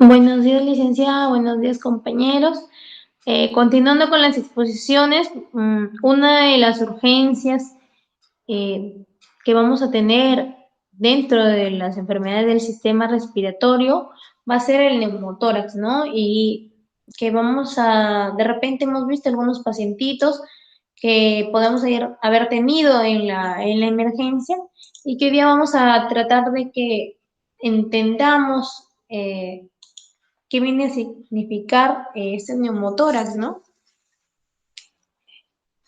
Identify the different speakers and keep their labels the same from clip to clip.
Speaker 1: Buenos días, licenciada. Buenos días, compañeros. Continuando con las exposiciones, una de las urgencias eh, que vamos a tener dentro de las enfermedades del sistema respiratorio va a ser el neumotórax, ¿no? Y que de repente hemos visto algunos pacientitos que podemos haber tenido en la emergencia y que hoy día vamos a tratar de que entendamos qué viene a significar este neumotórax, ¿no?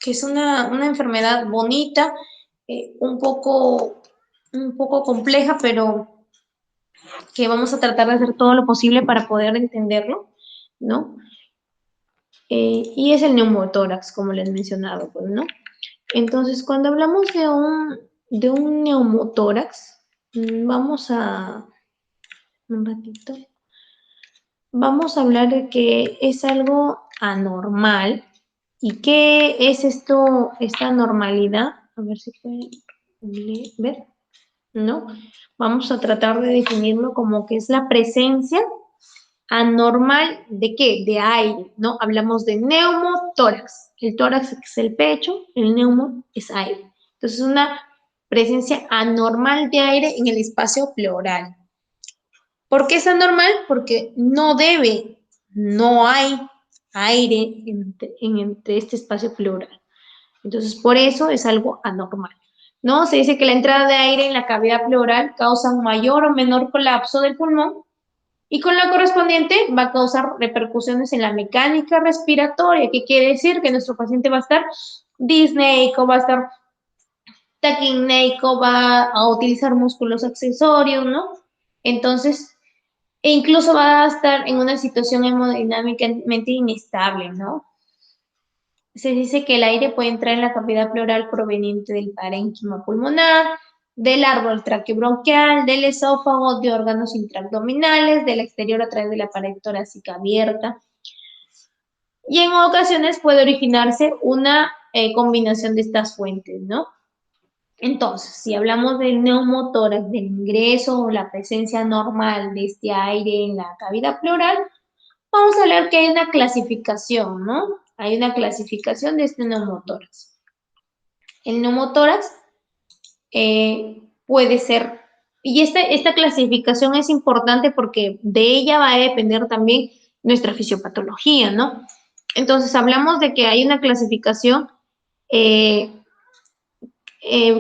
Speaker 1: Que es una enfermedad bonita, un poco compleja, pero que vamos a tratar de hacer todo lo posible para poder entenderlo, ¿no? Y es el neumotórax, como les mencionaba, pues, ¿no? Entonces, cuando hablamos de un neumotórax, un ratito, vamos a hablar de que es algo anormal. ¿Y qué es esta normalidad? A ver si pueden ver, ¿no? Vamos a tratar de definirlo como que es la presencia anormal ¿de qué? De aire, ¿no? Hablamos de neumotórax. El tórax es el pecho, el neumo es aire. Entonces, una presencia anormal de aire en el espacio pleural. ¿Por qué es anormal? Porque no hay aire entre este espacio pleural. Entonces, por eso es algo anormal. ¿No? Se dice que la entrada de aire en la cavidad pleural causa un mayor o menor colapso del pulmón y con la correspondiente va a causar repercusiones en la mecánica respiratoria. ¿Qué quiere decir? Que nuestro paciente va a estar disneico, va a estar taquineico, va a utilizar músculos accesorios, ¿no? Entonces, incluso va a estar en una situación hemodinámicamente inestable, ¿no? Se dice que el aire puede entrar en la cavidad pleural proveniente del parénquima pulmonar, del árbol traqueobronquial, del esófago, de órganos intraabdominales, del exterior a través de la pared torácica abierta. Y en ocasiones puede originarse una combinación de estas fuentes, ¿no? Entonces, si hablamos del neumotórax, del ingreso o la presencia normal de este aire en la cavidad pleural, vamos a hablar que hay una clasificación, ¿no? Hay una clasificación de este neumotórax. El neumotórax puede ser, y esta clasificación es importante porque de ella va a depender también nuestra fisiopatología, ¿no? Entonces, hablamos de que hay una clasificación eh,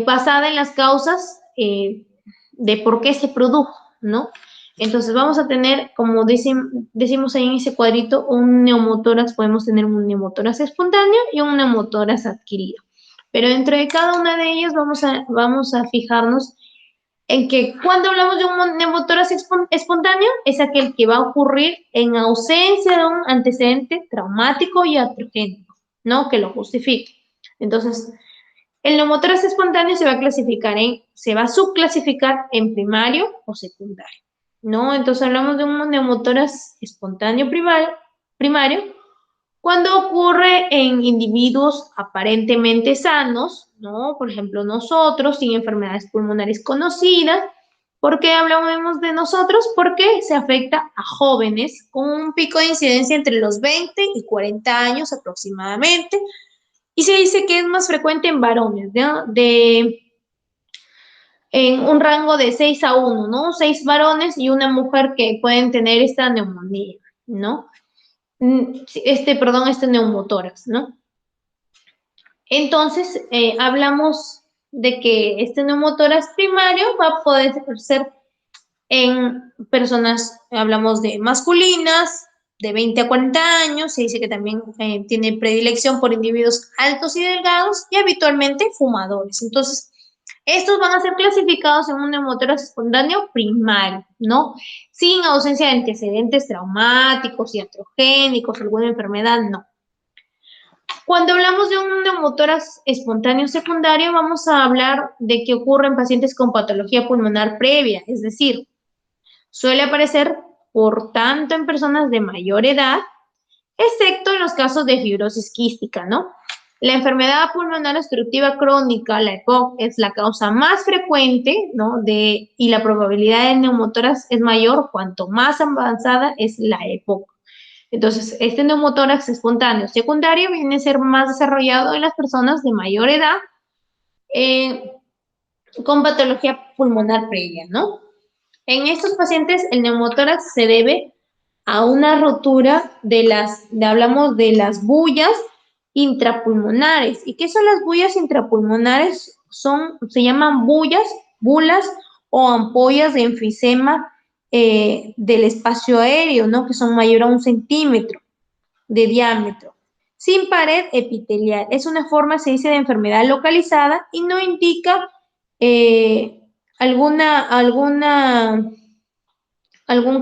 Speaker 1: basada en las causas de por qué se produjo, ¿no? Entonces vamos a tener, como decimos ahí en ese cuadrito, un neumotórax, podemos tener un neumotórax espontáneo y un neumotórax adquirido. Pero dentro de cada una de ellas vamos a fijarnos en que cuando hablamos de un neumotórax espontáneo es aquel que va a ocurrir en ausencia de un antecedente traumático y iatrogénico, ¿no? Que lo justifique. Entonces, el neumotórax espontáneo se va a subclasificar en primario o secundario, ¿no? Entonces hablamos de un neumotórax espontáneo primario cuando ocurre en individuos aparentemente sanos, ¿no? Por ejemplo, nosotros, sin enfermedades pulmonares conocidas. ¿Por qué hablamos de nosotros? Porque se afecta a jóvenes con un pico de incidencia entre los 20 y 40 años aproximadamente, y se dice que es más frecuente en varones, ¿no? En un rango de 6 a 1, ¿no? 6 varones y una mujer que pueden tener esta neumonía, ¿no? Este neumotórax, ¿no? Entonces, hablamos de que este neumotórax primario va a poder ser en personas, hablamos de masculinas, de 20 a 40 años, se dice que también tiene predilección por individuos altos y delgados y habitualmente fumadores. Entonces, estos van a ser clasificados en un neumotórax espontáneo primario, ¿no? Sin ausencia de antecedentes traumáticos, iatrogénicos, alguna enfermedad, no. Cuando hablamos de un neumotórax espontáneo secundario, vamos a hablar de que ocurre en pacientes con patología pulmonar previa, es decir, suele aparecer, por tanto, en personas de mayor edad, excepto en los casos de fibrosis quística, ¿no? La enfermedad pulmonar obstructiva crónica, la EPOC, es la causa más frecuente, ¿no? Y la probabilidad de neumotórax es mayor cuanto más avanzada es la EPOC. Entonces, este neumotórax espontáneo secundario viene a ser más desarrollado en las personas de mayor edad con patología pulmonar previa, ¿no? En estos pacientes, el neumotórax se debe a una rotura hablamos de las bullas intrapulmonares. ¿Y qué son las bullas intrapulmonares? Se llaman bulas o ampollas de enfisema del espacio aéreo, ¿no? Que son mayor a 1 centímetro de diámetro, sin pared epitelial. Es una forma, se dice, de enfermedad localizada y no indica algún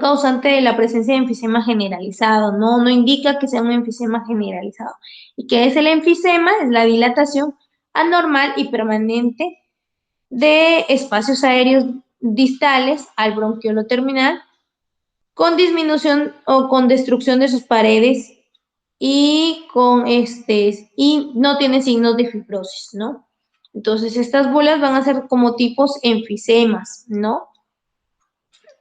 Speaker 1: causante de la presencia de enfisema generalizado, no indica que sea un enfisema generalizado. ¿Y qué es el enfisema? Es la dilatación anormal y permanente de espacios aéreos distales al bronquiolo terminal con disminución o con destrucción de sus paredes y no tiene signos de fibrosis, ¿no? Entonces, estas bolas van a ser como tipos enfisemas, ¿no?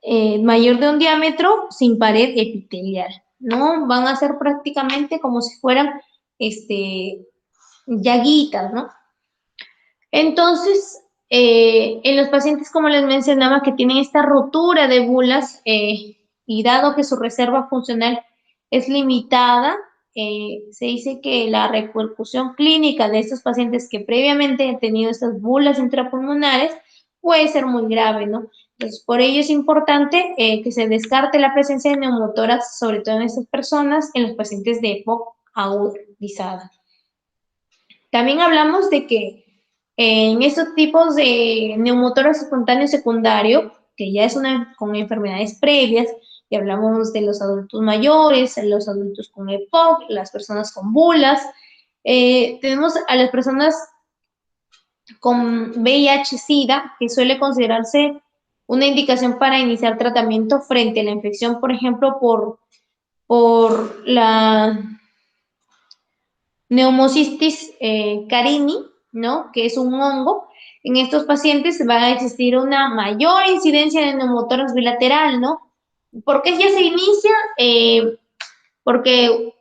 Speaker 1: Mayor de 1 diámetro sin pared epitelial, ¿no? Van a ser prácticamente como si fueran llaguitas, ¿no? Entonces, en los pacientes, como les mencionaba, que tienen esta rotura de bulas, y dado que su reserva funcional es limitada, se dice que la repercusión clínica de estos pacientes que previamente han tenido estas bulas intrapulmonares puede ser muy grave, ¿no? Entonces, por ello es importante que se descarte la presencia de neumotórax, sobre todo en estas personas, en los pacientes de EPOC agudizada. También hablamos de que en estos tipos de neumotórax espontáneo secundario, que ya es con enfermedades previas, y hablamos de los adultos mayores, los adultos con EPOC, las personas con bulas, tenemos a las personas con VIH-Sida, que suele considerarse una indicación para iniciar tratamiento frente a la infección, por ejemplo, por la Pneumocystis carini, ¿no? Que es un hongo. En estos pacientes va a existir una mayor incidencia de neumotórax bilateral, ¿no? ¿Por qué ya se inicia? Porque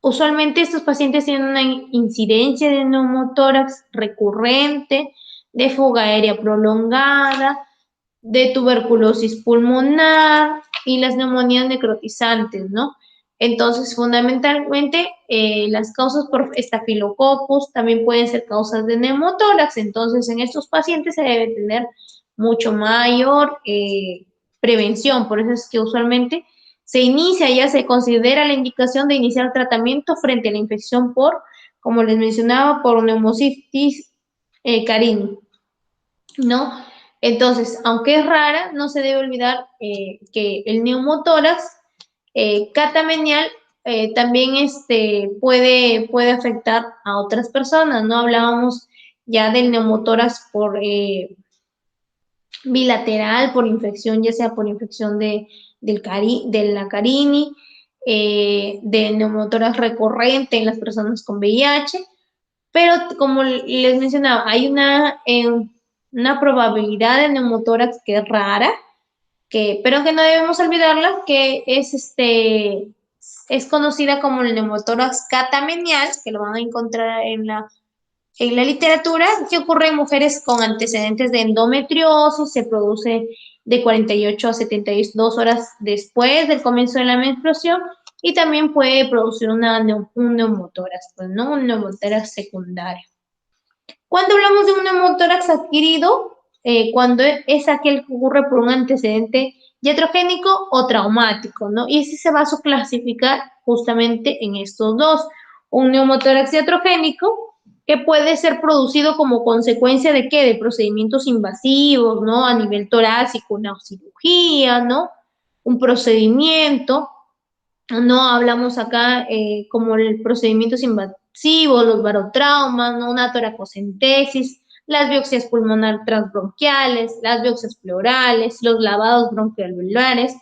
Speaker 1: usualmente estos pacientes tienen una incidencia de neumotórax recurrente, de fuga aérea prolongada, de tuberculosis pulmonar y las neumonías necrotizantes, ¿no? Entonces, fundamentalmente, las causas por estafilococcus también pueden ser causas de neumotórax. Entonces, en estos pacientes se debe tener mucho mayor prevención. Por eso es que usualmente ya se considera la indicación de iniciar tratamiento frente a la infección como les mencionaba, por Pneumocystis carini, ¿no? Entonces, aunque es rara, no se debe olvidar que el neumotórax catamenial también puede afectar a otras personas, ¿no? Hablábamos ya del neumotórax por bilateral, por infección, ya sea por infección de la carini, de neumotórax recurrente en las personas con VIH, pero como les mencionaba, hay una probabilidad de neumotórax que es rara, pero que no debemos olvidarla, que es conocida como el neumotórax catamenial, que lo van a encontrar en la literatura, que ocurre en mujeres con antecedentes de endometriosis, se produce de 48 a 72 horas después del comienzo de la menstruación y también puede producir un neumotórax, pues, ¿no? Un neumotórax secundario. Cuando hablamos de un neumotórax adquirido, cuando es aquel que ocurre por un antecedente iatrogénico o traumático, ¿no? Y ese se va a subclasificar justamente en estos dos. Un neumotórax iatrogénico que puede ser producido como consecuencia de ¿qué? De procedimientos invasivos, ¿no? A nivel torácico, una cirugía, ¿no? Un procedimiento, ¿no? Hablamos acá como el procedimientos invasivos, los barotraumas, ¿no? Una toracocentesis, las biopsias pulmonar transbronquiales, las biopsias pleurales, los lavados bronquialveolares,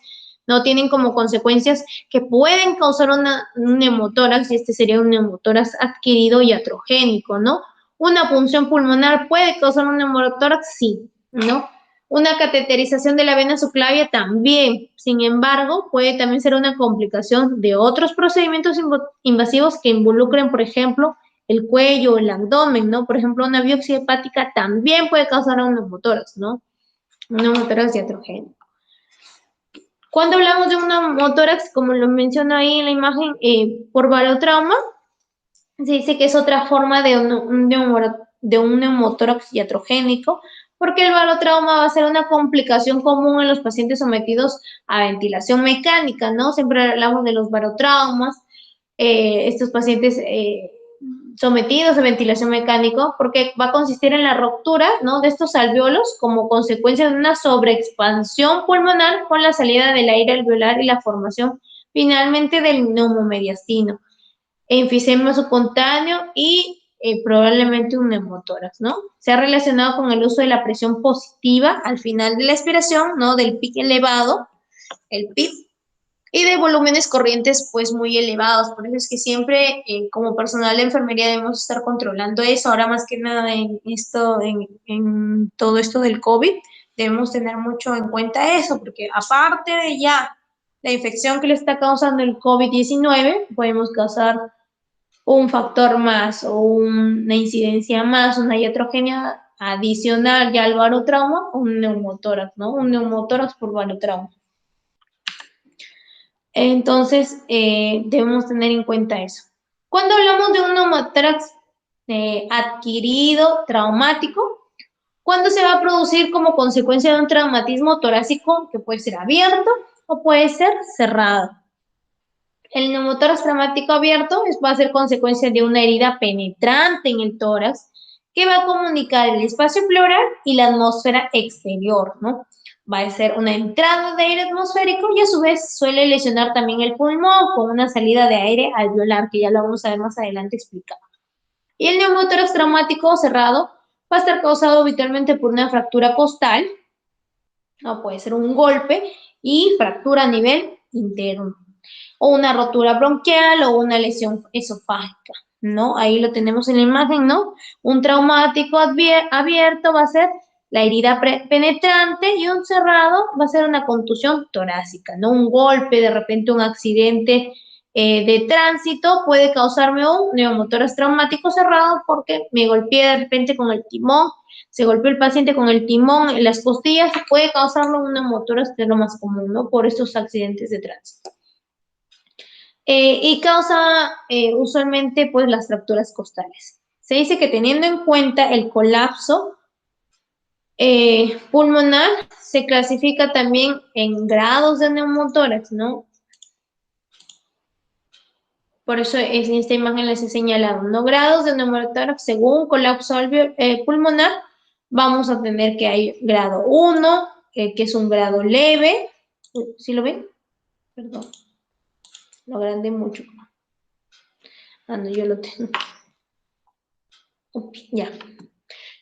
Speaker 1: ¿no? Tienen como consecuencias que pueden causar un neumotórax, y este sería un neumotórax adquirido iatrogénico, ¿no? Una punción pulmonar puede causar un neumotórax, sí, ¿no? Una cateterización de la vena subclavia también, sin embargo, puede también ser una complicación de otros procedimientos invasivos que involucren, por ejemplo, el cuello, el abdomen, ¿no? Por ejemplo, una biopsia hepática también puede causar un neumotórax, ¿no? Un neumotórax iatrogénico. Cuando hablamos de un neumotórax, como lo menciono ahí en la imagen, por barotrauma, se dice que es otra forma de un neumotórax iatrogénico, porque el barotrauma va a ser una complicación común en los pacientes sometidos a ventilación mecánica, ¿no? Siempre hablamos de los barotraumas, estos pacientes sometidos a ventilación mecánica, porque va a consistir en la ruptura, ¿no?, de estos alvéolos como consecuencia de una sobreexpansión pulmonar con la salida del aire alveolar y la formación finalmente del neumomediastino, enfisema subcutáneo y probablemente un neumotórax, ¿no? Se ha relacionado con el uso de la presión positiva al final de la expiración, ¿no?, del PIC elevado, el PIP, y de volúmenes corrientes pues muy elevados. Por eso es que siempre como personal de enfermería debemos estar controlando eso. Ahora más que nada en todo esto del COVID, debemos tener mucho en cuenta eso, porque aparte de ya la infección que le está causando el COVID-19, podemos causar un factor más o una incidencia más, una iatrogenia adicional ya al barotrauma, un neumotórax, ¿no? Un neumotórax por barotrauma. Entonces, debemos tener en cuenta eso. Cuando hablamos de un neumotórax adquirido, traumático, ¿cuándo se va a producir como consecuencia de un traumatismo torácico que puede ser abierto o puede ser cerrado? El neumotórax traumático abierto va a ser consecuencia de una herida penetrante en el tórax que va a comunicar el espacio pleural y la atmósfera exterior, ¿no? Va a ser una entrada de aire atmosférico y a su vez suele lesionar también el pulmón con una salida de aire alveolar, que ya lo vamos a ver más adelante explicado. Y el neumotórax traumático cerrado va a estar causado habitualmente por una fractura costal, o puede ser un golpe y fractura a nivel interno, o una rotura bronquial o una lesión esofágica, ¿no? Ahí lo tenemos en la imagen, ¿no? Un traumático abierto va a ser la herida penetrante y un cerrado va a ser una contusión torácica, ¿no? Un golpe, de repente un accidente de tránsito puede causarme un neumotórax traumático cerrado porque me golpeé de repente con el timón, se golpeó el paciente con el timón en las costillas, puede causarlo un neumotórax, que es lo más común, ¿no? Por estos accidentes de tránsito. Y causa usualmente pues las fracturas costales. Se dice que teniendo en cuenta el colapso pulmonar, se clasifica también en grados de neumotórax, ¿no? Por eso en esta imagen les he señalado, ¿no? Grados de neumotórax según colapso pulmonar, vamos a tener que hay grado 1, que es un grado leve. ¿Sí lo ven? Perdón, lo agrandé mucho. Ah, no, yo lo tengo. Ya.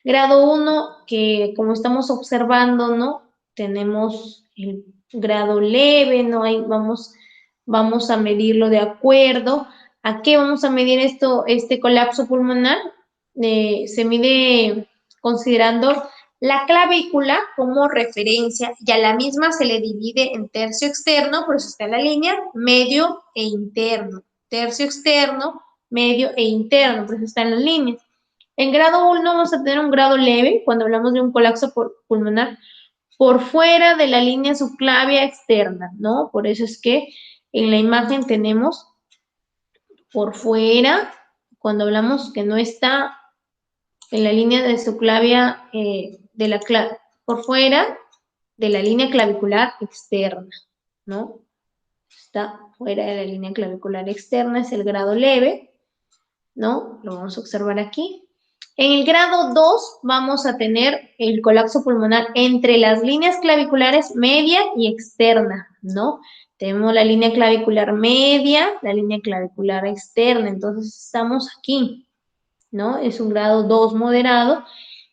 Speaker 1: Grado 1, que como estamos observando, ¿no? Tenemos el grado leve, ¿no? Ahí vamos a medirlo de acuerdo. ¿A qué vamos a medir este colapso pulmonar? Se mide considerando la clavícula como referencia, y a la misma se le divide en tercio externo, por eso está en la línea, medio e interno. Tercio externo, medio e interno, por eso está en las líneas. En grado 1 vamos a tener un grado leve, cuando hablamos de un colapso pulmonar, por fuera de la línea subclavia externa, ¿no? Por eso es que en la imagen tenemos por fuera, cuando hablamos que no está en la línea de subclavia, por fuera de la línea clavicular externa, ¿no? Está fuera de la línea clavicular externa, es el grado leve, ¿no? Lo vamos a observar aquí. En el grado 2 vamos a tener el colapso pulmonar entre las líneas claviculares media y externa, ¿no? Tenemos la línea clavicular media, la línea clavicular externa, entonces estamos aquí, ¿no? Es un grado 2 moderado.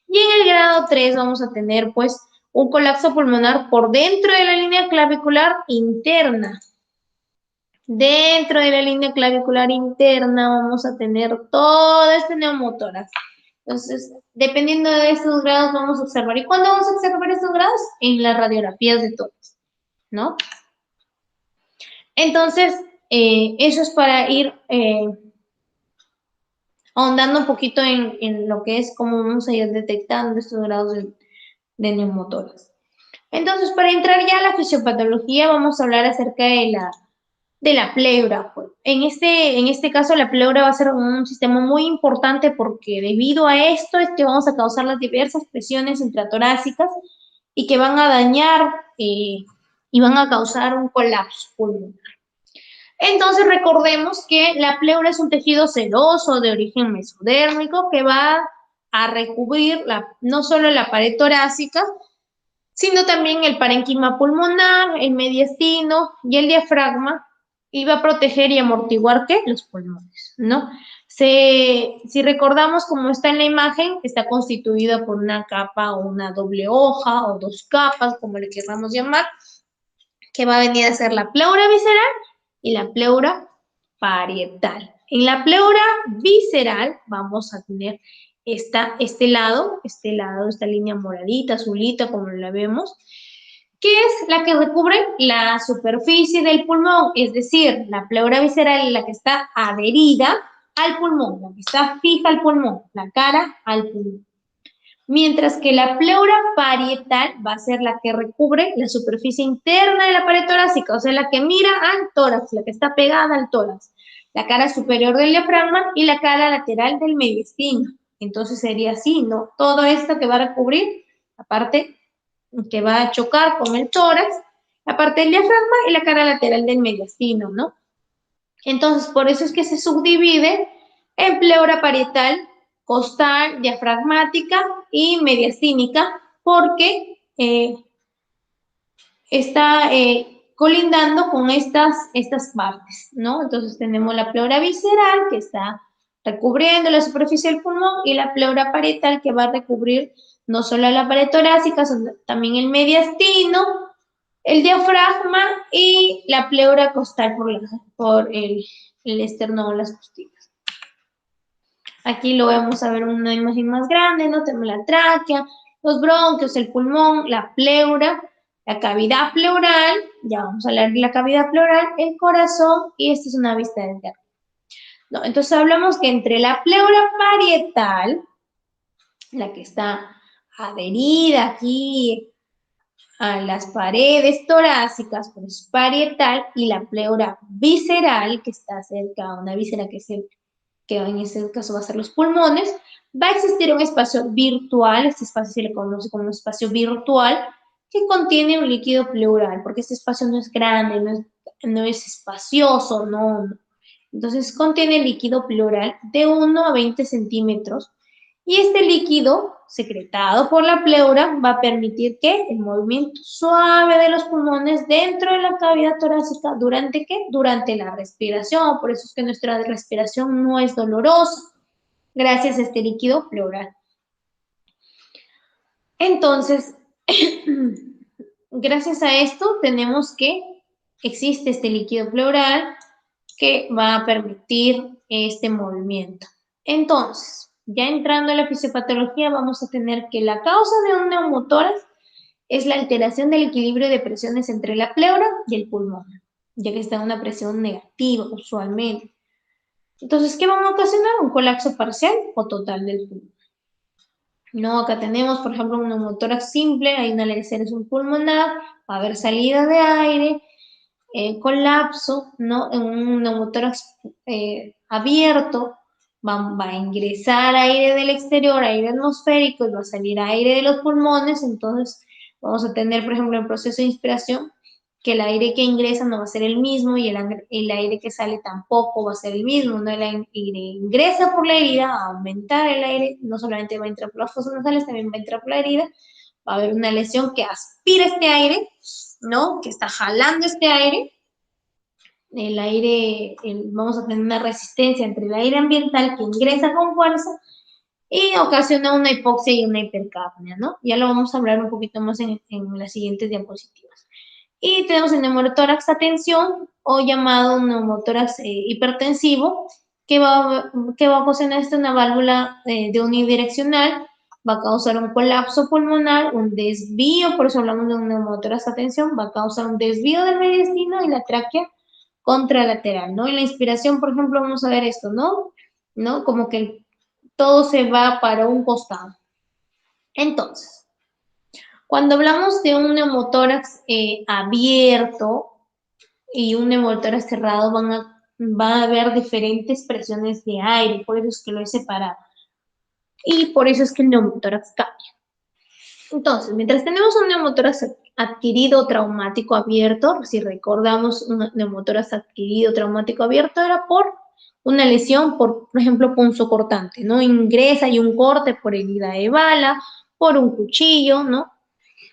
Speaker 1: Y en el grado 3 vamos a tener, pues, un colapso pulmonar por dentro de la línea clavicular interna. Dentro de la línea clavicular interna vamos a tener todo este neumotórax. Entonces, dependiendo de estos grados vamos a observar. ¿Y cuándo vamos a observar estos grados? En las radiografías de tórax, ¿no? Entonces, eso es para ir ahondando un poquito en lo que es cómo vamos a ir detectando estos grados de neumotórax. Entonces, para entrar ya a la fisiopatología, vamos a hablar acerca de la pleura. En este caso, la pleura va a ser un sistema muy importante porque debido a esto es que vamos a causar las diversas presiones intratorácicas y que van a dañar y van a causar un colapso pulmonar. Entonces recordemos que la pleura es un tejido seroso de origen mesodérmico que va a recubrir no solo la pared torácica, sino también el parénquima pulmonar, el mediastino y el diafragma, y va a proteger y amortiguar, ¿qué? Los pulmones, ¿no? Si recordamos cómo está en la imagen, está constituida por una capa o una doble hoja o dos capas, como le queramos llamar, que va a venir a ser la pleura visceral y la pleura parietal. En la pleura visceral vamos a tener este lado, esta línea moradita, azulita, como la vemos, que es la que recubre la superficie del pulmón, es decir, la pleura visceral es la que está adherida al pulmón, la que está fija al pulmón, la cara al pulmón. Mientras que la pleura parietal va a ser la que recubre la superficie interna de la pared torácica, o sea, la que mira al tórax, la que está pegada al tórax, la cara superior del diafragma y la cara lateral del mediastino. Entonces sería así, ¿no? Todo esto que va a recubrir la parte que va a chocar con el tórax, la parte del diafragma y la cara lateral del mediastino, ¿no? Entonces, por eso es que se subdivide en pleura parietal, costal, diafragmática y mediastínica, porque está colindando con estas partes, ¿no? Entonces tenemos la pleura visceral, que está recubriendo la superficie del pulmón, y la pleura parietal, que va a recubrir no solo la pared torácica, sino también el mediastino, el diafragma y la pleura costal por el esterno o las costillas. Aquí lo vamos a ver en una imagen más grande, ¿no? Tenemos la tráquea, los bronquios, el pulmón, la pleura, la cavidad pleural, ya vamos a hablar de la cavidad pleural, el corazón, y esta es una vista desde arriba. No, entonces hablamos que entre la pleura parietal, la que está adherida aquí a las paredes torácicas, pues parietal, y la pleura visceral, que está cerca a una víscera que en ese caso va a ser los pulmones, va a existir un espacio virtual, este espacio se le conoce como un espacio virtual, que contiene un líquido pleural, porque este espacio no es grande, no es espacioso, no. Entonces contiene líquido pleural de 1 a 20 centímetros, y este líquido secretado por la pleura va a permitir que el movimiento suave de los pulmones dentro de la cavidad torácica, ¿durante qué? Durante la respiración. Por eso es que nuestra respiración no es dolorosa, gracias a este líquido pleural. Entonces, gracias a esto tenemos que existe este líquido pleural que va a permitir este movimiento. Entonces, ya entrando a la fisiopatología, vamos a tener que la causa de un neumotórax es la alteración del equilibrio de presiones entre la pleura y el pulmón, ya que está en una presión negativa usualmente. Entonces, ¿qué vamos a ocasionar? Un colapso parcial o total del pulmón. No, acá tenemos, por ejemplo, un neumotórax simple, hay una lesión pulmonar, va a haber salida de aire, colapso, ¿no? En un neumotórax abierto, va a ingresar aire del exterior, aire atmosférico, y va a salir aire de los pulmones. Entonces vamos a tener, por ejemplo, el proceso de inspiración, que el aire que ingresa no va a ser el mismo y el aire que sale tampoco va a ser el mismo, ¿no? El aire ingresa por la herida, va a aumentar el aire, no solamente va a entrar por las fosas nasales, también va a entrar por la herida, va a haber una lesión que aspira este aire, ¿no? Que está jalando este aire. El aire, vamos a tener una resistencia entre el aire ambiental que ingresa con fuerza y ocasiona una hipoxia y una hipercapnia, ¿no? Ya lo vamos a hablar un poquito más en las siguientes diapositivas. Y tenemos el neumotórax a tensión o llamado neumotórax hipertensivo, que va a ocasionar una válvula de unidireccional, va a causar un colapso pulmonar, un desvío, por eso hablamos de un neumotórax a tensión, va a causar un desvío del mediastino y la tráquea contralateral, ¿no? En la inspiración, por ejemplo, vamos a ver esto, ¿no? ¿No? Como que todo se va para un costado. Entonces, cuando hablamos de un neumotórax abierto y un neumotórax cerrado, va a haber diferentes presiones de aire, por eso es que lo he separado. Y por eso es que el neumotórax cambia. Entonces, mientras tenemos un neumotórax adquirido traumático abierto, si recordamos un neumotórax adquirido traumático abierto, era por una lesión, por ejemplo, punzocortante, ¿no? Ingresa y un corte por herida de bala, por un cuchillo, ¿no?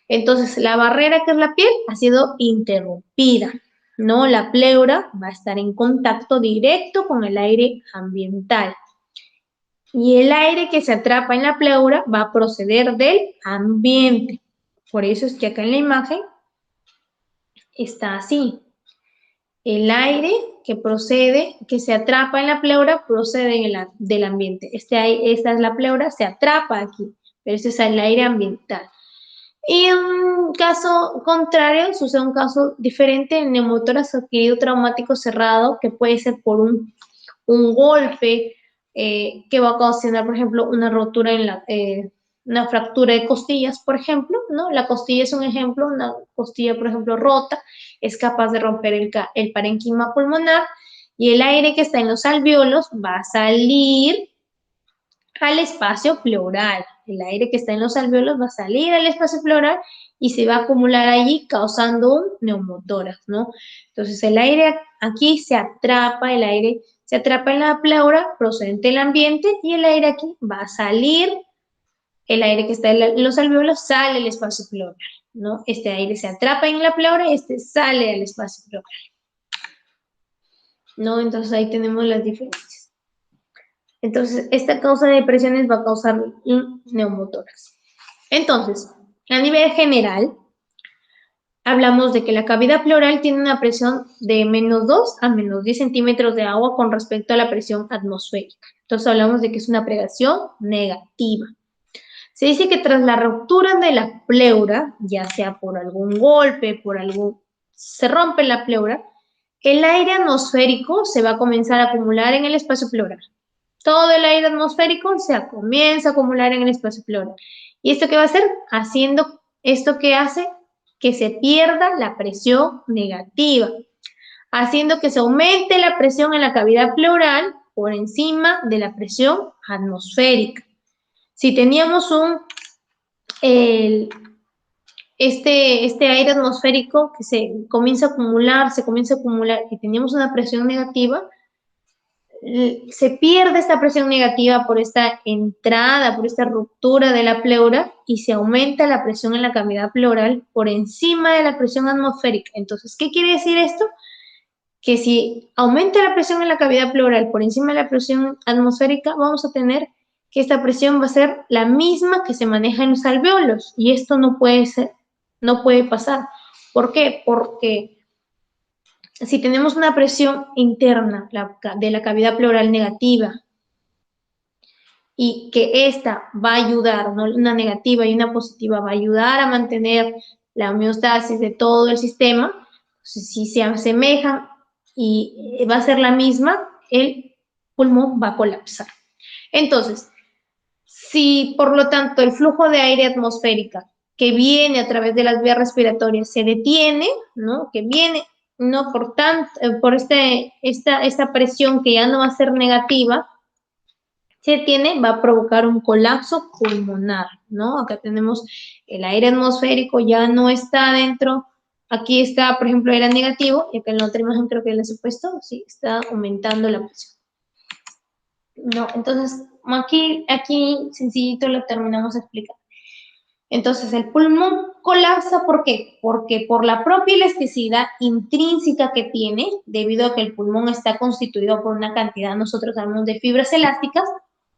Speaker 1: Entonces, la barrera que es la piel ha sido interrumpida, ¿no? La pleura va a estar en contacto directo con el aire ambiental. Y el aire que se atrapa en la pleura va a proceder del ambiente. Por eso es que acá en la imagen está así. El aire que se atrapa en la pleura, procede del ambiente. Esta es la pleura, se atrapa aquí, pero este es el aire ambiental. Y en un caso contrario, sucede un caso diferente, el neumotórax adquirido traumático cerrado, que puede ser por un golpe que va a ocasionar, por ejemplo, una rotura una fractura de costillas, por ejemplo, ¿no? La costilla es un ejemplo, una costilla, por ejemplo, rota, es capaz de romper el parénquima pulmonar y el aire que está en los alvéolos va a salir al espacio pleural. El aire que está en los alvéolos va a salir al espacio pleural y se va a acumular allí causando un neumotórax, ¿no? Entonces el aire aquí se atrapa, el aire se atrapa en la pleura procedente del ambiente y el aire aquí va a salir, el aire que está en los alvéolos sale al espacio pleural, ¿no? Este aire se atrapa en la pleura y este sale al espacio pleural, ¿no? Entonces ahí tenemos las diferencias. Entonces, esta causa de presiones va a causar un neumotórax. Entonces, a nivel general, hablamos de que la cavidad pleural tiene una presión de menos 2 a menos 10 centímetros de agua con respecto a la presión atmosférica. Entonces, hablamos de que es una presión negativa. Se dice que tras la ruptura de la pleura, ya sea por algún golpe, se rompe la pleura, el aire atmosférico se va a comenzar a acumular en el espacio pleural. Todo el aire atmosférico se comienza a acumular en el espacio pleural. ¿Y esto qué va a hacer? Esto que hace que se pierda la presión negativa, haciendo que se aumente la presión en la cavidad pleural por encima de la presión atmosférica. Si teníamos este aire atmosférico que se comienza a acumular y teníamos una presión negativa, se pierde esta presión negativa por esta entrada, por esta ruptura de la pleura y se aumenta la presión en la cavidad pleural por encima de la presión atmosférica. Entonces, ¿qué quiere decir esto? Que si aumenta la presión en la cavidad pleural por encima de la presión atmosférica, vamos a tener que esta presión va a ser la misma que se maneja en los alvéolos y esto no puede pasar. ¿Por qué? Porque si tenemos una presión interna de la cavidad pleural negativa y que esta va a ayudar, ¿no? Una negativa y una positiva va a ayudar a mantener la homeostasis de todo el sistema, si se asemejan y va a ser la misma, el pulmón va a colapsar. Entonces, si por lo tanto el flujo de aire atmosférica que viene a través de las vías respiratorias se detiene, ¿no? Que viene no por esta presión que ya no va a ser negativa, va a provocar un colapso pulmonar, ¿no? Acá tenemos el aire atmosférico, ya no está dentro, aquí está, por ejemplo, era negativo, y acá en la otra imagen creo que les he puesto, sí, está aumentando la presión. No, entonces, aquí sencillito lo terminamos de explicar. Entonces, el pulmón colapsa, ¿por qué? Porque por la propia elasticidad intrínseca que tiene, debido a que el pulmón está constituido por una cantidad, nosotros hablamos de fibras elásticas,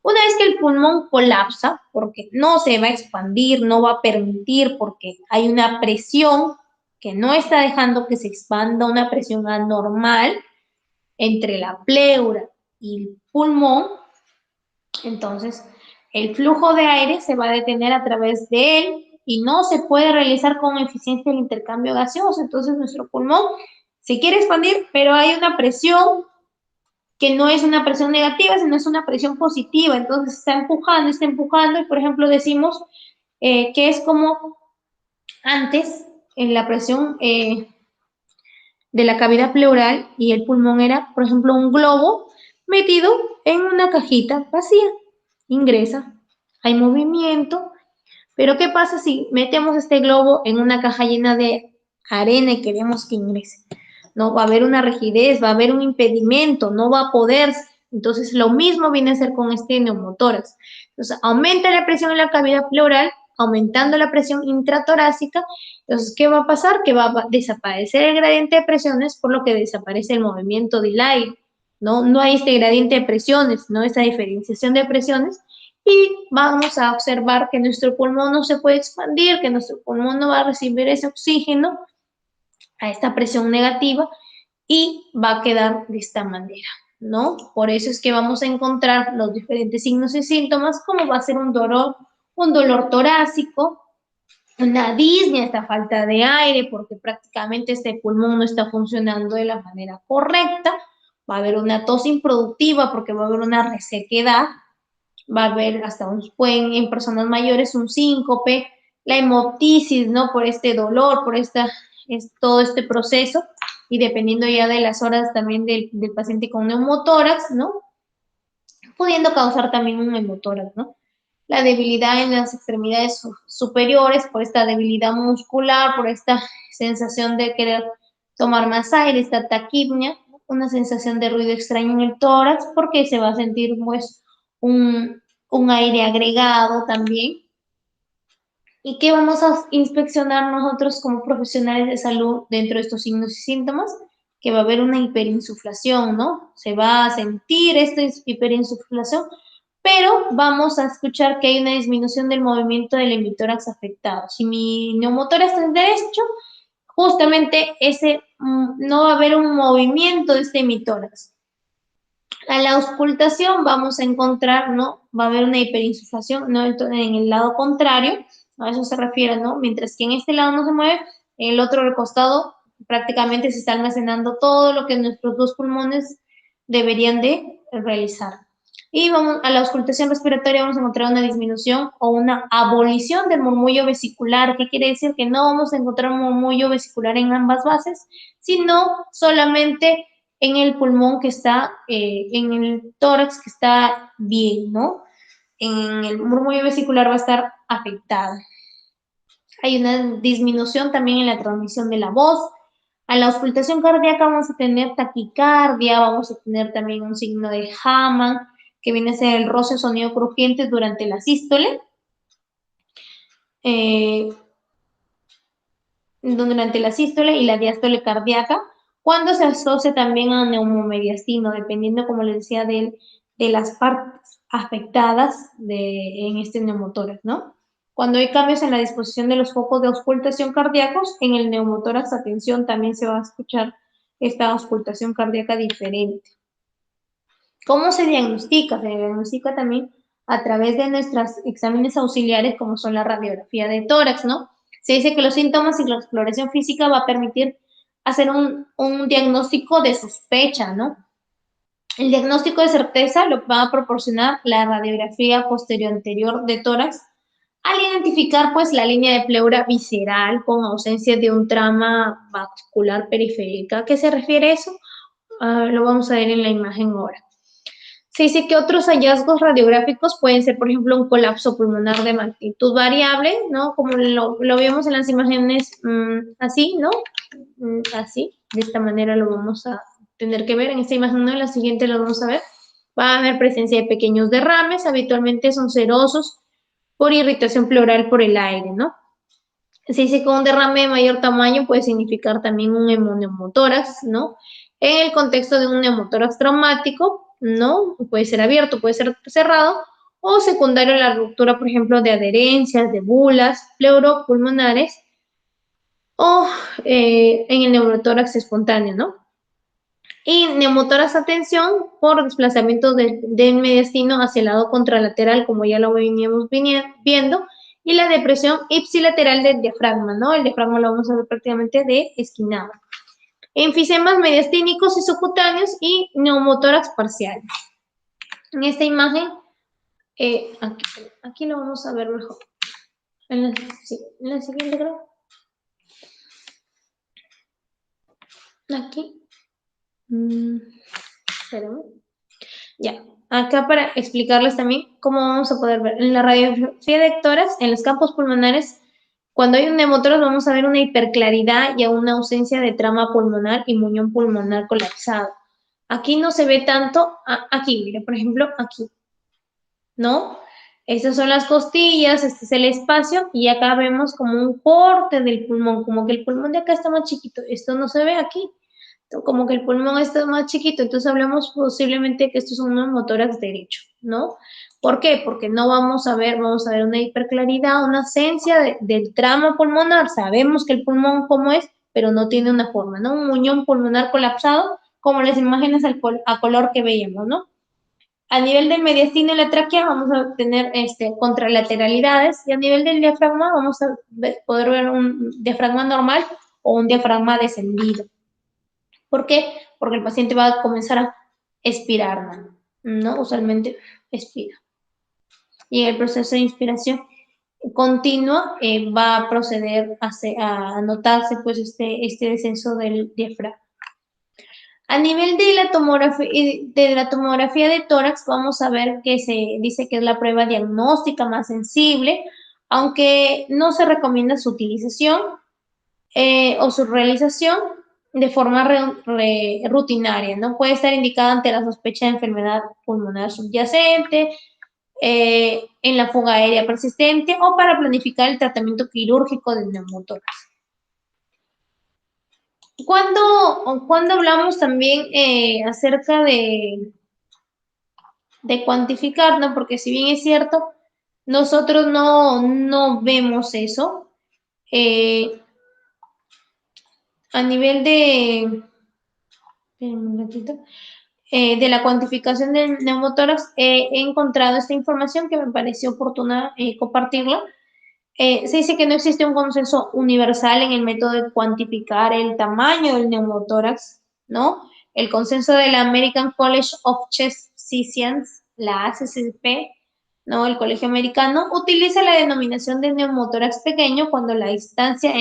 Speaker 1: Una vez que el pulmón colapsa, porque no se va a expandir, no va a permitir, porque hay una presión que no está dejando que se expanda, una presión anormal entre la pleura y el pulmón, entonces el flujo de aire se va a detener a través de él y no se puede realizar con eficiencia el intercambio gaseoso. Entonces nuestro pulmón se quiere expandir, pero hay una presión que no es una presión negativa, sino es una presión positiva. Entonces está empujando y, por ejemplo, decimos que es como antes en la presión de la cavidad pleural y el pulmón era, por ejemplo, un globo metido en una cajita vacía. Ingresa, hay movimiento, pero ¿qué pasa si metemos este globo en una caja llena de arena y queremos que ingrese? No va a haber una rigidez, va a haber un impedimento, no va a poder. Entonces, lo mismo viene a ser con este neumotórax. Entonces, aumenta la presión en la cavidad pleural, aumentando la presión intratorácica. Entonces, ¿qué va a pasar? Que va a desaparecer el gradiente de presiones, por lo que desaparece el movimiento del aire. No hay este gradiente de presiones, no esta diferenciación de presiones. Y vamos a observar que nuestro pulmón no se puede expandir, que nuestro pulmón no va a recibir ese oxígeno a esta presión negativa y va a quedar de esta manera, ¿no? Por eso es que vamos a encontrar los diferentes signos y síntomas, como va a ser un dolor torácico, una disnea, esta falta de aire, porque prácticamente este pulmón no está funcionando de la manera correcta, va a haber una tos improductiva porque va a haber una resequedad, va a haber hasta en personas mayores un síncope, la hemoptisis, ¿no? Por este dolor, todo este proceso, y dependiendo ya de las horas también del paciente con neumotórax, ¿no? Pudiendo causar también un neumotórax, ¿no? La debilidad en las extremidades superiores, por esta debilidad muscular, por esta sensación de querer tomar más aire, esta taquipnia, una sensación de ruido extraño en el tórax, porque se va a sentir pues un aire agregado también. ¿Y qué vamos a inspeccionar nosotros como profesionales de salud dentro de estos signos y síntomas? Que va a haber una hiperinsuflación, ¿no? Se va a sentir esta hiperinsuflación, pero vamos a escuchar que hay una disminución del movimiento del hemitórax afectado. Si mi neumotórax es derecho, justamente no va a haber un movimiento de este hemitórax. A la auscultación vamos a encontrar, ¿no? Va a haber una hiperinsuflación, ¿no? En el lado contrario, a eso se refiere, ¿no? Mientras que en este lado no se mueve, el otro costado prácticamente se está almacenando todo lo que nuestros dos pulmones deberían de realizar. Y vamos a la auscultación respiratoria, vamos a encontrar una disminución o una abolición del murmullo vesicular. ¿Qué quiere decir? Que no vamos a encontrar un murmullo vesicular en ambas bases, sino solamente en el pulmón que está, en el tórax que está bien, ¿no? En el murmullo vesicular va a estar afectado. Hay una disminución también en la transmisión de la voz. A la auscultación cardíaca vamos a tener taquicardia, vamos a tener también un signo de Hamann, que viene a ser el roce sonido crujiente durante la sístole. Durante la sístole y la diástole cardíaca, cuando se asocia también a neumomediastino, dependiendo, como les decía, de las partes afectadas en este neumotórax, ¿no? Cuando hay cambios en la disposición de los focos de auscultación cardíacos, en el neumotórax, atención, también se va a escuchar esta auscultación cardíaca diferente. ¿Cómo se diagnostica? Se diagnostica también a través de nuestros exámenes auxiliares, como son la radiografía de tórax, ¿no? Se dice que los síntomas y la exploración física va a permitir hacer un diagnóstico de sospecha, ¿no? El diagnóstico de certeza lo va a proporcionar la radiografía posterior anterior de tórax al identificar pues la línea de pleura visceral con ausencia de un trama vascular periférica. ¿A qué se refiere eso? Lo vamos a ver en la imagen ahora. Se dice que otros hallazgos radiográficos pueden ser, por ejemplo, un colapso pulmonar de magnitud variable, ¿no? Como lo vemos en las imágenes así, ¿no? Así, de esta manera lo vamos a tener que ver. En esta imagen, ¿no? En la siguiente lo vamos a ver. Va a haber presencia de pequeños derrames, habitualmente son serosos por irritación pleural por el aire, ¿no? Se dice que un derrame de mayor tamaño puede significar también un hemoneumotórax, ¿no? En el contexto de un neumotórax traumático, ¿no? Puede ser abierto, puede ser cerrado, o secundario a la ruptura, por ejemplo, de adherencias, de bulas pleuropulmonares, o en el neumotórax espontáneo, ¿no? Y neumotórax a tensión por desplazamiento del mediastino hacia el lado contralateral, como ya lo veníamos viendo, y la depresión ipsilateral del diafragma, ¿no? El diafragma lo vamos a ver prácticamente de esquinado. Enfisemas mediastínicos y subcutáneos y neumotórax parcial. En esta imagen, aquí lo vamos a ver mejor. En la siguiente, creo. Aquí. Espérame. Ya. Acá para explicarles también cómo vamos a poder ver. En la radiografía de tórax, en los campos pulmonares, cuando hay un neumotórax vamos a ver una hiperclaridad y una ausencia de trama pulmonar y muñón pulmonar colapsado. Aquí no se ve tanto, aquí, mire, por ejemplo, aquí, ¿no? Estas son las costillas, este es el espacio, y acá vemos como un corte del pulmón, como que el pulmón de acá está más chiquito. Esto no se ve aquí, como que el pulmón está más chiquito, entonces hablamos posiblemente que esto es un neumotórax derecho, ¿no? ¿Por qué? Porque no vamos a ver una hiperclaridad, una ausencia del tramo pulmonar. Sabemos que el pulmón cómo es, pero no tiene una forma, ¿no? Un muñón pulmonar colapsado, como las imágenes a color que veíamos, ¿no? A nivel del mediastino y la tráquea vamos a tener contralateralidades, y a nivel del diafragma vamos a poder ver un diafragma normal o un diafragma descendido. ¿Por qué? Porque el paciente va a comenzar a expirar, ¿no? Usualmente expira. Y en el proceso de inspiración continua va a proceder a notarse pues este descenso del diafragma. A nivel de la tomografía de tórax, vamos a ver que se dice que es la prueba diagnóstica más sensible, aunque no se recomienda su utilización o su realización de forma rutinaria, ¿no? Puede estar indicada ante la sospecha de enfermedad pulmonar subyacente, en la fuga aérea persistente o para planificar el tratamiento quirúrgico del neumotórax. Cuando hablamos también acerca de cuantificar, ¿no? Porque si bien es cierto, nosotros no vemos eso. A nivel de la cuantificación del neumotórax, he encontrado esta información que me pareció oportuna compartirla. Se dice que no existe un consenso universal en el método de cuantificar el tamaño del neumotórax, ¿no? El consenso de la American College of Chest Physicians, la ACCP, ¿no? El Colegio Americano, utiliza la denominación de neumotórax pequeño cuando la distancia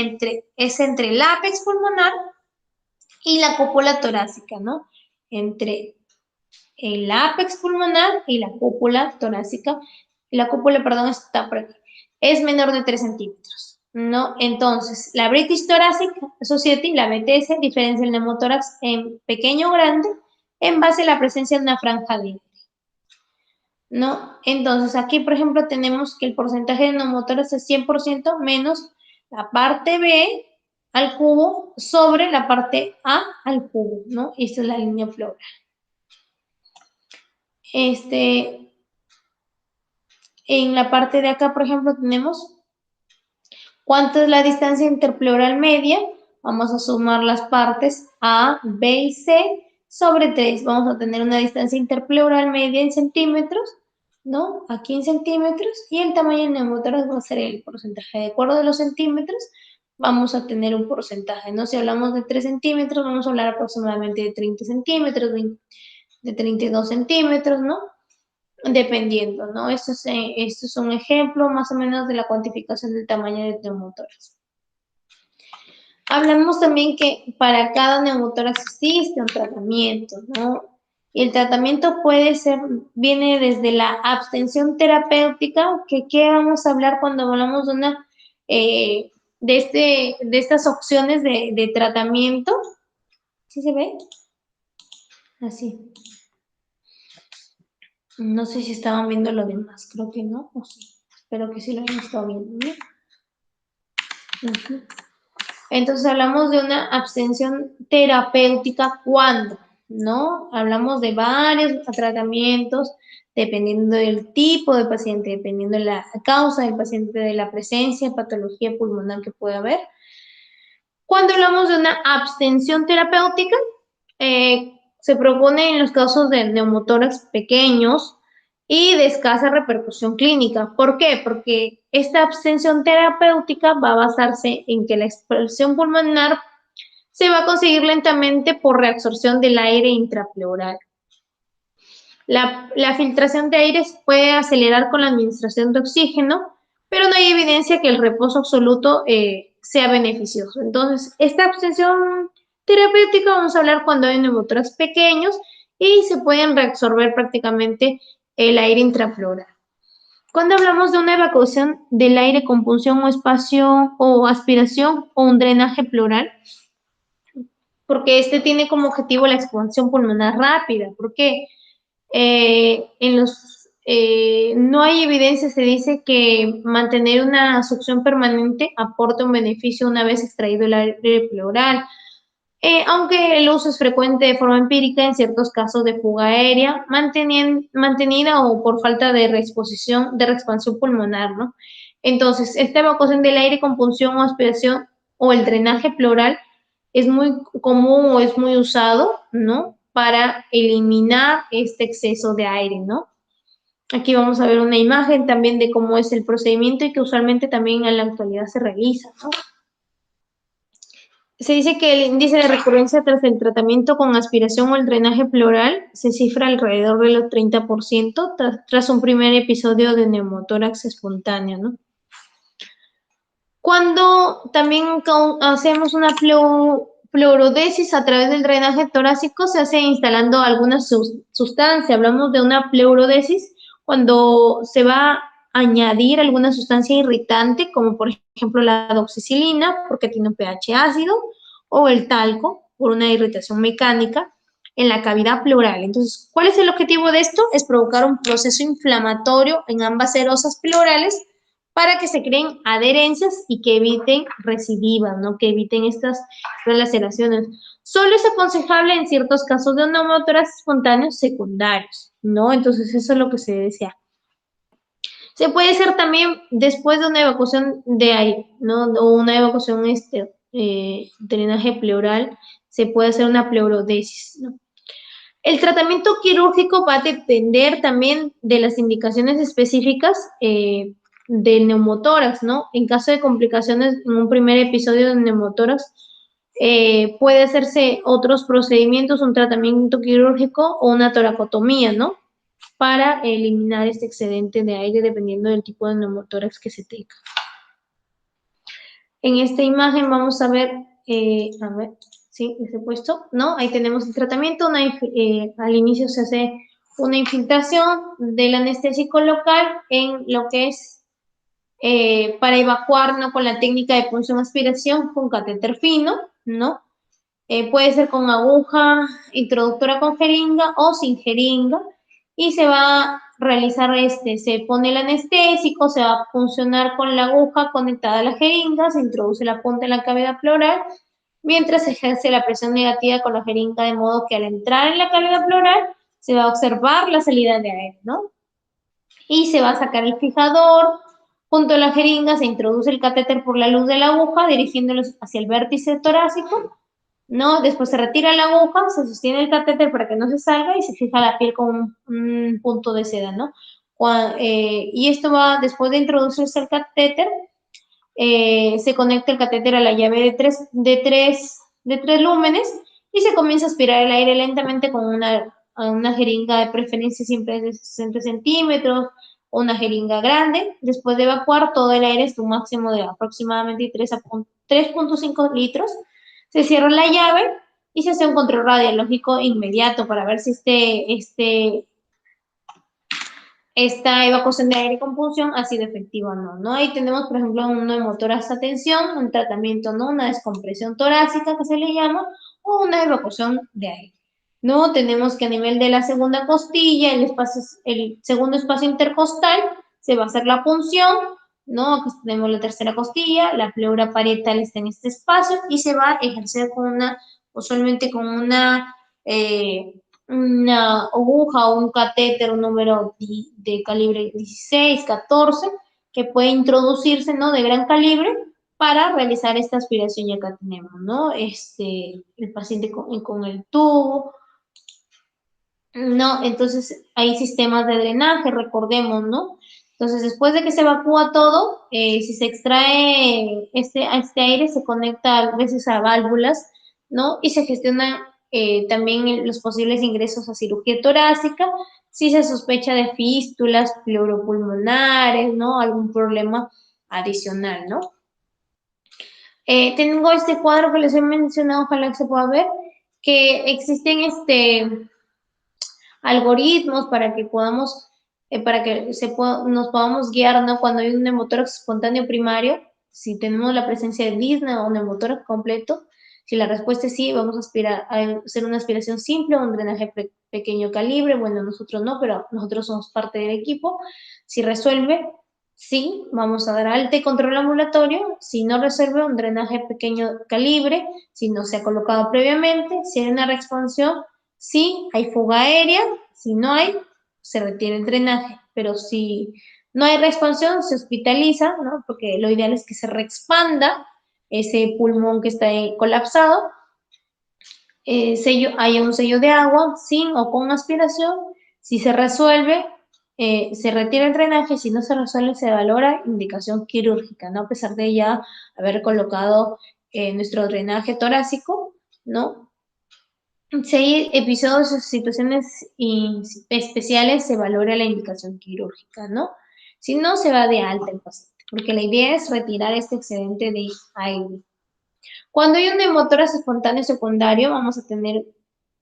Speaker 1: es entre el ápex pulmonar y la cúpula torácica, ¿no? Entre el ápex pulmonar y la cúpula torácica. La cúpula, perdón, está por aquí. Es menor de 3 centímetros, ¿no? Entonces, la British Thoracic Society, la BTS, diferencia el neumotórax en pequeño o grande en base a la presencia de una franja de aire, ¿no? Entonces, aquí, por ejemplo, tenemos que el porcentaje de neumotórax es 100% menos la parte B al cubo sobre la parte A al cubo, ¿no? Esta es la línea floral. En la parte de acá, por ejemplo, tenemos cuánto es la distancia interpleural media. Vamos a sumar las partes A, B y C sobre 3. Vamos a tener una distancia interpleural media en centímetros, ¿no? Aquí en centímetros, y el tamaño del neumotórax va a ser el porcentaje. De acuerdo a los centímetros, vamos a tener un porcentaje, ¿no? Si hablamos de 3 centímetros, vamos a hablar aproximadamente de 30 centímetros, de 32 centímetros, ¿no? Dependiendo, ¿no? Esto es un ejemplo más o menos de la cuantificación del tamaño del neumotórax. Hablamos también que para cada neumotórax existe un tratamiento, ¿no? Y el tratamiento viene desde la abstención terapéutica, que ¿qué vamos a hablar cuando hablamos de una, de estas opciones de tratamiento? ¿Sí se ve? Así. No sé si estaban viendo lo demás, creo que no, o sí. Espero que sí lo hayan estado viendo, ¿no? Entonces hablamos de una abstención terapéutica, ¿cuándo? ¿no? Hablamos de varios tratamientos dependiendo del tipo de paciente, dependiendo de la causa del paciente, de la presencia de patología pulmonar que pueda haber. Cuando hablamos de una abstención terapéutica, se propone en los casos de neumotórax pequeños y de escasa repercusión clínica. ¿Por qué? Porque esta abstención terapéutica va a basarse en que la expulsión pulmonar se va a conseguir lentamente por reabsorción del aire intrapleural. La filtración de aire puede acelerar con la administración de oxígeno, pero no hay evidencia que el reposo absoluto sea beneficioso. Entonces, esta abstención terapéutica vamos a hablar cuando hay neumotórax pequeños y se pueden reabsorber prácticamente el aire intrapleural. Cuando hablamos de una evacuación del aire con punción o espacio o aspiración o un drenaje pleural, porque este tiene como objetivo la expansión pulmonar rápida, porque no hay evidencia, se dice que mantener una succión permanente aporta un beneficio una vez extraído el aire pleural, aunque el uso es frecuente de forma empírica en ciertos casos de fuga aérea mantenida o por falta de reexposición, de reexpansión pulmonar, ¿no? Entonces, esta evacuación del aire con punción o aspiración o el drenaje pleural es muy común o es muy usado, ¿no? Para eliminar este exceso de aire, ¿no? Aquí vamos a ver una imagen también de cómo es el procedimiento y que usualmente también en la actualidad se realiza, ¿no? Se dice que el índice de recurrencia tras el tratamiento con aspiración o el drenaje pleural se cifra alrededor de los 30% tras un primer episodio de neumotórax espontáneo, ¿no? Cuando también hacemos una pleurodesis a través del drenaje torácico, se hace instalando alguna sustancia. Hablamos de una pleurodesis cuando se va a añadir alguna sustancia irritante, como por ejemplo la doxicilina, porque tiene un pH ácido, o el talco, por una irritación mecánica en la cavidad pleural. Entonces, ¿cuál es el objetivo de esto? Es provocar un proceso inflamatorio en ambas serosas pleurales para que se creen adherencias y que eviten recidivas, ¿no? Que eviten estas laceraciones. Solo es aconsejable en ciertos casos de neumotórax espontáneos secundarios, ¿no? Entonces, eso es lo que se desea. Se puede hacer también después de una evacuación de aire, ¿no? O una evacuación drenaje pleural, se puede hacer una pleurodesis, ¿no? El tratamiento quirúrgico va a depender también de las indicaciones específicas del neumotórax, ¿no? En caso de complicaciones en un primer episodio de neumotórax, puede hacerse otros procedimientos, un tratamiento quirúrgico o una toracotomía, ¿no? Para eliminar este excedente de aire dependiendo del tipo de neumotórax que se tenga. En esta imagen vamos a ver, sí, ese puesto, ¿no? Ahí tenemos el tratamiento, al inicio se hace una infiltración del anestésico local en lo que es para evacuar, ¿no? Con la técnica de punción-aspiración con catéter fino, ¿no? Puede ser con aguja introductora con jeringa o sin jeringa y se va a realizar se pone el anestésico, se va a funcionar con la aguja conectada a la jeringa, se introduce la punta en la cavidad pleural, mientras se ejerce la presión negativa con la jeringa, de modo que al entrar en la cavidad pleural se va a observar la salida de aire, ¿no? Y se va a sacar el fijador, junto a la jeringa se introduce el catéter por la luz de la aguja, dirigiéndolo hacia el vértice torácico, ¿no? Después se retira la aguja, se sostiene el catéter para que no se salga y se fija la piel con un punto de seda, ¿no? Y esto va, después de introducirse el catéter, se conecta el catéter a la llave de tres lúmenes y se comienza a aspirar el aire lentamente con una jeringa de preferencia siempre de 60 centímetros o una jeringa grande. Después de evacuar todo el aire hasta un máximo de aproximadamente 3.5 litros, se cierra la llave y se hace un control radiológico inmediato para ver si esta evacuación de aire con punción ha sido efectiva o no, ¿no? Ahí tenemos, por ejemplo, un neumotórax a tensión, un tratamiento, ¿no? Una descompresión torácica que se le llama, o una evacuación de aire, ¿no? Tenemos que a nivel de la segunda costilla, el segundo espacio intercostal, se va a hacer la punción, ¿no? Acá tenemos la tercera costilla, la pleura parietal está en este espacio y se va a ejercer usualmente con una una aguja o un catéter, un número de calibre 16, 14, que puede introducirse, ¿no? De gran calibre para realizar esta aspiración. Y acá tenemos, ¿no? El paciente con el tubo, ¿no? Entonces hay sistemas de drenaje, recordemos, ¿no? Entonces, después de que se evacúa todo, si se extrae este aire, se conecta a veces a válvulas, ¿no? Y se gestiona también los posibles ingresos a cirugía torácica, si se sospecha de fístulas pleuropulmonares, ¿no? Algún problema adicional, ¿no? Tengo este cuadro que les he mencionado, ojalá que se pueda ver, que existen algoritmos para que podamos, nos podamos guiar, ¿no? Cuando hay un neumotórax espontáneo primario, si tenemos la presencia de disnea o neumotórax completo, si la respuesta es sí, vamos a hacer una aspiración simple o un drenaje pequeño calibre. Bueno, nosotros no, pero nosotros somos parte del equipo. Si resuelve, sí, vamos a dar alta y control ambulatorio. Si no resuelve, un drenaje pequeño calibre, si no se ha colocado previamente. Si hay una reexpansión, sí, hay fuga aérea. Si no hay, se retira el drenaje. Pero si no hay reexpansión, se hospitaliza, ¿no? Porque lo ideal es que se reexpanda ese pulmón que está colapsado. Hay un sello de agua, sin o con aspiración. Si se resuelve, se retira el drenaje. Si no se resuelve, se valora indicación quirúrgica, ¿no? A pesar de ya haber colocado nuestro drenaje torácico, ¿no? Si hay episodios o situaciones especiales, se valora la indicación quirúrgica, ¿no? Si no, se va de alta el paciente, porque la idea es retirar este excedente de aire. Cuando hay un neumotórax espontáneo secundario, vamos a tener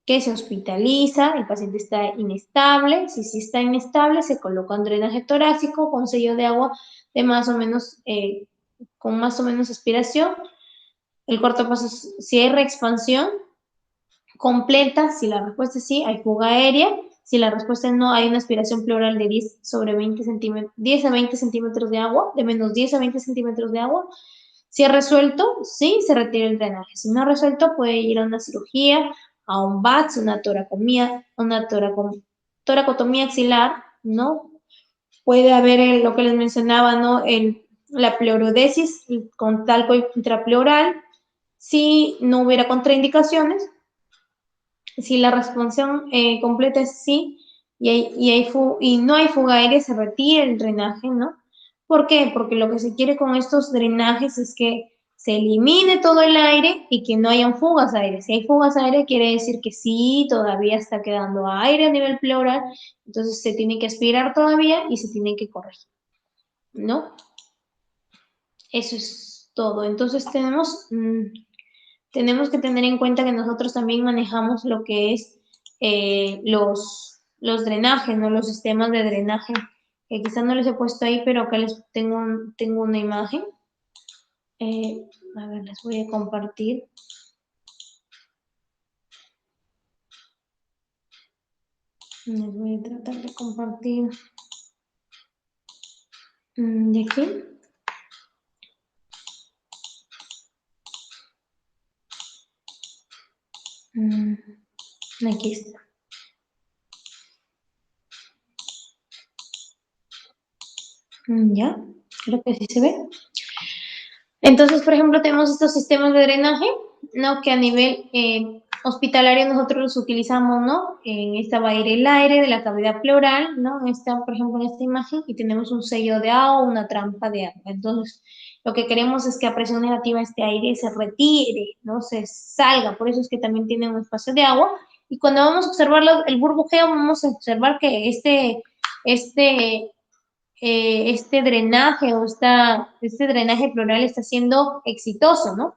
Speaker 1: que se hospitaliza, el paciente está inestable. Si sí está inestable, se coloca un drenaje torácico con sello de agua de con más o menos aspiración. El cuarto paso es si hay reexpansión completa. Si la respuesta es sí, hay fuga aérea. Si la respuesta es no, hay una aspiración pleural de 10 sobre 20 centímetros, 10 a 20 centímetros de agua, de menos 10 a 20 centímetros de agua. Si es resuelto, sí, se retira el drenaje. Si no es resuelto, puede ir a una cirugía, a un VATS, una toracotomía axilar, ¿no? Puede haber lo que les mencionaba, ¿no? La pleurodesis con talco intrapleural. Si no hubiera contraindicaciones, si la respuesta completa es sí y no hay fuga aérea, se retira el drenaje, ¿no? ¿Por qué? Porque lo que se quiere con estos drenajes es que se elimine todo el aire y que no hayan fugas aéreas. Si hay fugas aéreas, quiere decir que sí, todavía está quedando aire a nivel pleural, entonces se tiene que aspirar todavía y se tiene que corregir, ¿no? Eso es todo. Entonces tenemos que tener en cuenta que nosotros también manejamos lo que es los drenajes, ¿no? Los sistemas de drenaje, que quizás no les he puesto ahí, pero acá les tengo una imagen. A ver, les voy a compartir. Les voy a tratar de compartir de aquí. Aquí está. Ya, creo que sí se ve. Entonces, por ejemplo, tenemos estos sistemas de drenaje, ¿no? Que a nivel hospitalario nosotros los utilizamos, ¿no? En esta va a ir el aire de la cavidad pleural, ¿no? Por ejemplo, en esta imagen, y tenemos un sello de agua, una trampa de agua. Entonces, lo que queremos es que a presión negativa este aire se retire, ¿no? Se salga. Por eso es que también tiene un espacio de agua. Y cuando vamos a observar el burbujeo, vamos a observar que este drenaje este drenaje pleural está siendo exitoso, ¿no?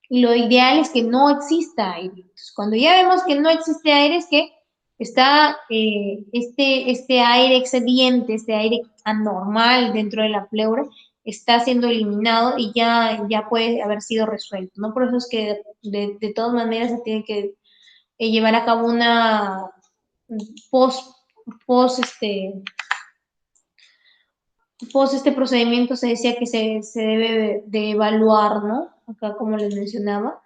Speaker 1: Y lo ideal es que no exista aire. Entonces, cuando ya vemos que no existe aire, es que está este aire excediente, este aire anormal dentro de la pleura, está siendo eliminado y ya puede haber sido resuelto, ¿no? Por eso es que de todas maneras se tiene que llevar a cabo una post este procedimiento se decía que se debe de evaluar, ¿no? Acá como les mencionaba,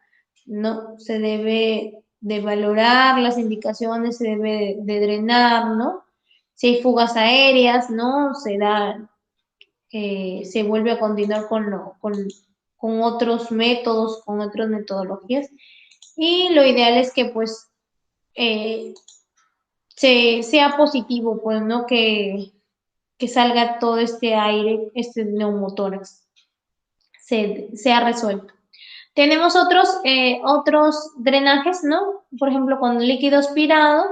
Speaker 1: no se debe de valorar las indicaciones, se debe de drenar, ¿no? Si hay fugas aéreas, ¿no? Se vuelve a continuar con otros métodos, con otras metodologías. Y lo ideal es que, pues, sea positivo, pues, ¿no? Que salga todo este aire, este neumotórax, sea resuelto. Tenemos otros drenajes, ¿no? Por ejemplo, con líquido aspirado,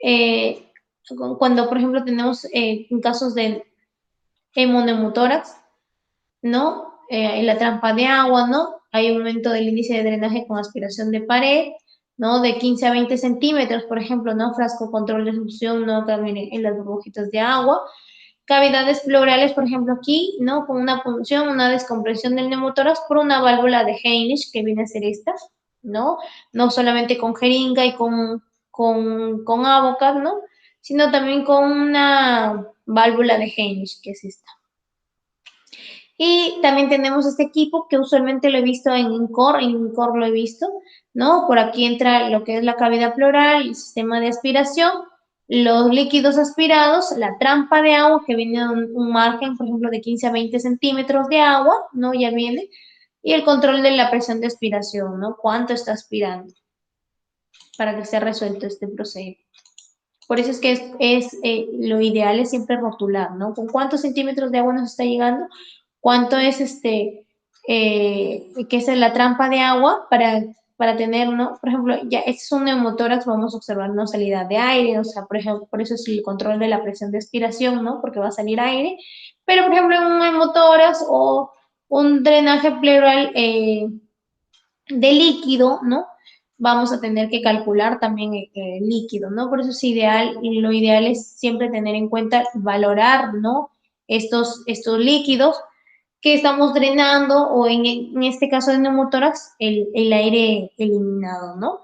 Speaker 1: eh, cuando, por ejemplo, tenemos casos de hemoneumotórax, ¿no? En la trampa de agua, ¿no? Hay un aumento del índice de drenaje con aspiración de pared, ¿no? De 15 a 20 centímetros, por ejemplo, ¿no? Frasco control de succión, ¿no? También en las burbujitas de agua. Cavidades pleurales, por ejemplo, aquí, ¿no? Con una punción, una descompresión del neumotórax por una válvula de Heinisch, que viene a ser esta, ¿no? No solamente con jeringa y con Avocat, ¿no? Sino también con una válvula de Heinisch, que es esta. Y también tenemos este equipo que usualmente lo he visto en INCOR lo he visto, ¿no? Por aquí entra lo que es la cavidad pleural, el sistema de aspiración, los líquidos aspirados, la trampa de agua que viene a un margen, por ejemplo, de 15 a 20 centímetros de agua, ¿no? Ya viene. Y el control de la presión de aspiración, ¿no? Cuánto está aspirando para que sea resuelto este proceso. Por eso es que lo ideal es siempre rotular, ¿no? ¿Con cuántos centímetros de agua nos está llegando? ¿Cuánto es qué es la trampa de agua para tener, ¿no? Por ejemplo, ya este es un neumotórax, vamos a observar no salida de aire, o sea, por ejemplo, por eso es el control de la presión de expiración, ¿no? Porque va a salir aire. Pero, por ejemplo, en un neumotórax o un drenaje pleural de líquido, ¿no? Vamos a tener que calcular también el líquido, ¿no? Por eso es ideal, y lo ideal es siempre tener en cuenta, valorar, ¿no? Estos líquidos que estamos drenando o en este caso de neumotórax, el aire eliminado, ¿no?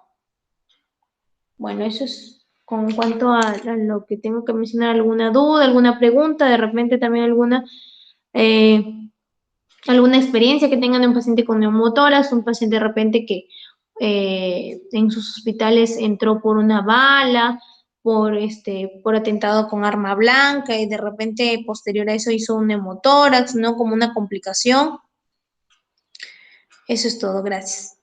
Speaker 1: Bueno, eso es con cuanto a lo que tengo que mencionar, alguna duda, alguna pregunta, de repente también eh, alguna experiencia que tengan de un paciente con neumotórax, un paciente de repente que en sus hospitales entró por una bala, por atentado con arma blanca y de repente posterior a eso hizo un neumotórax, ¿no? Como una complicación. Eso es todo, gracias.